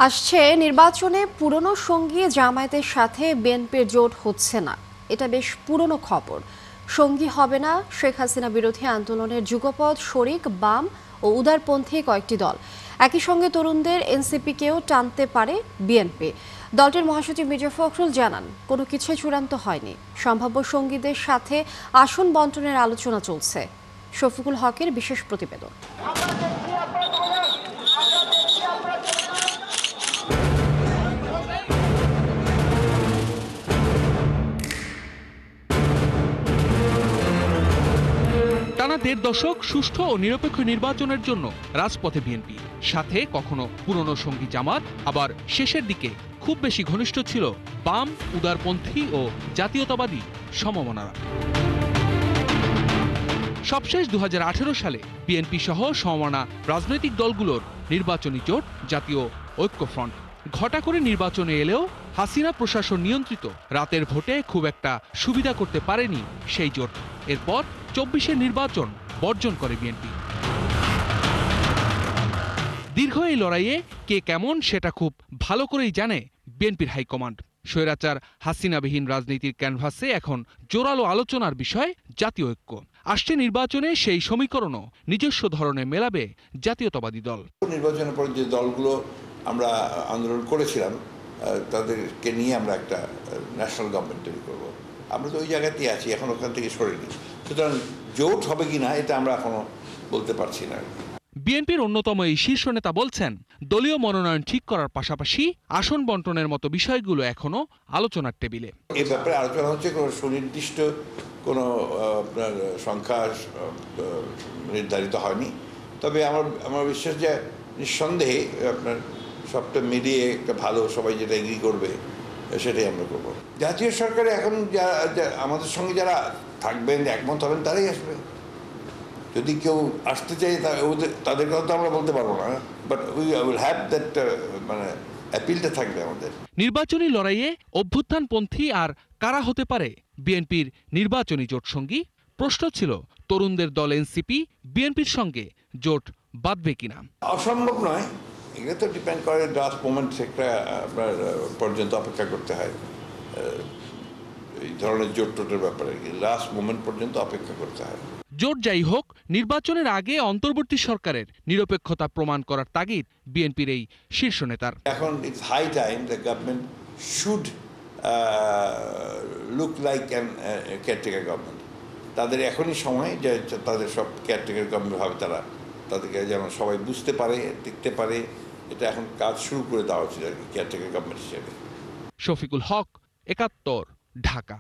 আসছে নির্বাচনে পুরনো সঙ্গী জামায়াতের সাথে বিএনপির জোট হচ্ছে না। এটা বেশ পুরনো খবর। সঙ্গী হবে না শেখ হাসিনা বিরোধী আন্দোলনের যুগপৎ শরিক বাম ও উদারপন্থী কয়েকটি দল। একই সঙ্গে তরুণদের এনসিপিকেও টানতে পারে বিএনপি। দলটির মহাসচিব মির্জা ফখরুল জানান, কোনো কিছুই চূড়ান্ত হয়নি। সম্ভাব্য সঙ্গীদের সাথে আসন বণ্টনের আলোচনা চলছে। শফিকুল হকের বিশেষ প্রতিবেদন। টানা ১.৫ দশক সুষ্ঠু ও নিরপেক্ষ নির্বাচনের জন্য রাজপথে বিএনপি। সাথে কখনো পুরনো সঙ্গী জামাত, আবার শেষের দিকে খুব বেশি ঘনিষ্ঠ ছিল বাম, উদারপন্থী ও জাতীয়তাবাদী সমমনারা। সবশেষ ২০১৮ সালে বিএনপি সহ সমমনা রাজনৈতিক দলগুলোর নির্বাচনী জোট জাতীয় ঐক্যফ্রন্ট ঘটা করে নির্বাচনে এলেও হাসিনা প্রশাসন নিয়ন্ত্রিত রাতের ভোটে খুব একটা সুবিধা করতে পারেনি সেই জোট। এরপর ২৪-এর নির্বাচন বর্জন করে বিএনপি। দীর্ঘ এই লড়াইয়ে কে কেমন সেটা খুব ভালো করেই জানে বিএনপির হাইকমান্ড। স্বৈরাচার হাসিনাবিহীন রাজনীতির ক্যানভাসে এখন জোরালো আলোচনার বিষয় জাতীয় ঐক্য। আসছে নির্বাচনে সেই সমীকরণও নিজস্ব ধরনে মেলাবে জাতীয়তাবাদী দল। নির্বাচনের পর যে দলগুলো আমরা আন্দোলন করেছিলাম তাদেরকে নিয়ে আমরা একটা ন্যাশনাল গভর্নমেন্ট তৈরি করবো। আমরা তো ওই জায়গাতেই আছি, এখন ওখান থেকে সরিনি। সুতরাং জোট হবে কিনা এটা আমরা এখনো বলতে পারছি না। বিএনপির অন্যতম এই শীর্ষ নেতা বলছেন, দলীয় মনোনয়ন ঠিক করার পাশাপাশি আসন বণ্টনের মতো বিষয়গুলো এখনো আলোচনার টেবিলে। এই ব্যাপারে আলোচনা হচ্ছে, কোনো সুনির্দিষ্ট কোনো আপনার সংখ্যা নির্ধারিত হয়নি। তবে আমার বিশ্বাস যে নিঃসন্দেহে আপনার সবটা মিলিয়ে একটা ভালো সবাই যেটা এগ্রি করবে সেটাই আমরা করবো। জাতীয় সরকারে এখন আমাদের সঙ্গে যারা থাকবেন, একমত হবেন, তারাই আসবে। যদি কেউ আসতে চাই তাদের কথা তো আমরা বলতে পারবো না, but we will have that, মানে অ্যাপিলটা থাকবে আমাদের। নির্বাচনী লড়াইয়ে অভ্যুত্থানপন্থী আর কারা হতে পারে বিএনপির নির্বাচনী জোট সঙ্গী? প্রশ্ন ছিল তরুণদের দল এনসিপি বিএনপির সঙ্গে জোট বাঁধবে কিনা। অসম্ভব নয়, এগুলো তো ডিপেন্ড করে লাস্ট মোমেন্ট, একটা আপনার পর্যন্ত অপেক্ষা করতে হয়। এই ধরনের জোট টোটের ব্যাপারে লাস্ট মোমেন্ট পর্যন্ত অপেক্ষা করতে হয়। জোট যাই হোক, নির্বাচনের আগে অন্তর্বর্তী সরকারের নিরপেক্ষতা প্রমাণ করার তাগিদ বিএনপির এই শীর্ষ নেতার। এখন it's high time the government should look like an caretaker government. তাদের এখনই সময় যে তাদের সব কেয়ারটেকার গভর্নমেন্ট ভাবে, তাদেরকে যেন সবাই বুঝতে পারে, দেখতে পারে। এটা এখন কাজ শুরু করে দেওয়া উচিত আর কি, কেয়ারটেকার গভর্নমেন্ট হিসেবে। শফিকুল হক, ৭১, ঢাকা।